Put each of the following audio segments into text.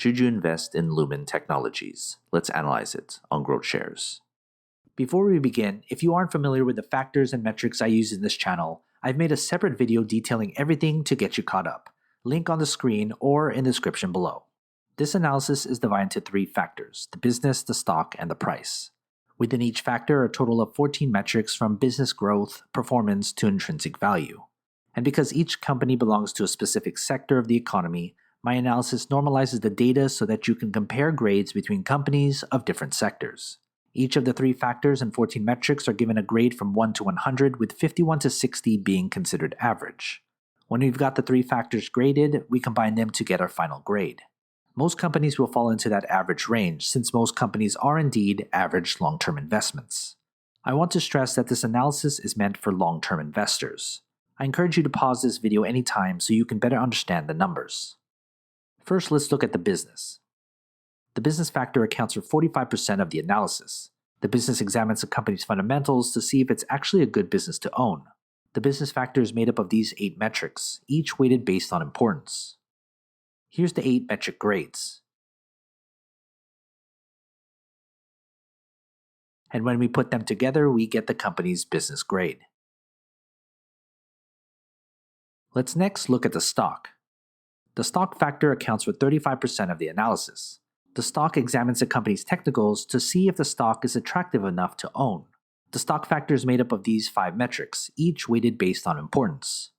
Should you invest in Lumen Technologies? Let's analyze it on GrowthShares. Before we begin, if you aren't familiar with the factors and metrics I use in this channel, I've made a separate video detailing everything to get you caught up. Link on the screen or in the description below. This analysis is divided into 3 factors: the business, the stock, and the price. Within each factor are a total of 14 metrics from business growth, performance, to intrinsic value. And because each company belongs to a specific sector of the economy, my analysis normalizes the data so that you can compare grades between companies of different sectors. Each of the 3 factors and 14 metrics are given a grade from 1 to 100, with 51 to 60 being considered average. When we've got the 3 factors graded, we combine them to get our final grade. Most companies will fall into that average range, since most companies are indeed average long-term investments. I want to stress that this analysis is meant for long-term investors. I encourage you to pause this video anytime so you can better understand the numbers. First, let's look at the business. The business factor accounts for 45% of the analysis. The business examines a company's fundamentals to see if it's actually a good business to own. The business factor is made up of these 8 metrics, each weighted based on importance. Here's the 8 metric grades. And when we put them together, we get the company's business grade. Let's next look at the stock. The stock factor accounts for 35% of the analysis. The stock examines a company's technicals to see if the stock is attractive enough to own. The stock factor is made up of these 5 metrics, each weighted based on importance.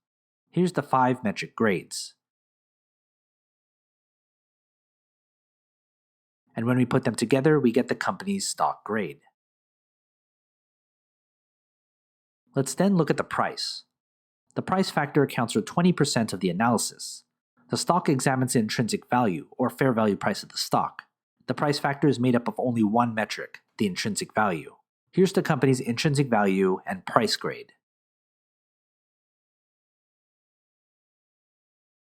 Here's the 5 metric grades. And when we put them together, we get the company's stock grade. Let's then look at the price. The price factor accounts for 20% of the analysis. The stock examines the intrinsic value, or fair value price of the stock. The price factor is made up of only 1 metric, the intrinsic value. Here's the company's intrinsic value and price grade.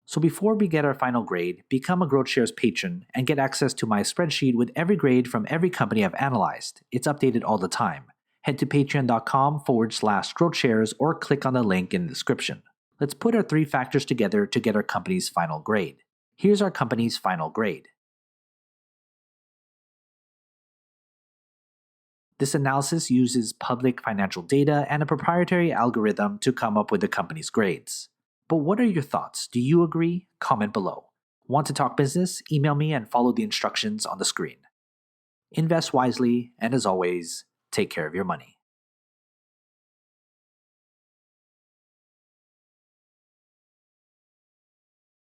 So before we get our final grade, become a GrowthShares patron and get access to my spreadsheet with every grade from every company I've analyzed. It's updated all the time. Head to patreon.com/GrowthShares or click on the link in the description. Let's put our 3 factors together to get our company's final grade. Here's our company's final grade. This analysis uses public financial data and a proprietary algorithm to come up with the company's grades. But what are your thoughts? Do you agree? Comment below. Want to talk business? Email me and follow the instructions on the screen. Invest wisely, and as always, take care of your money.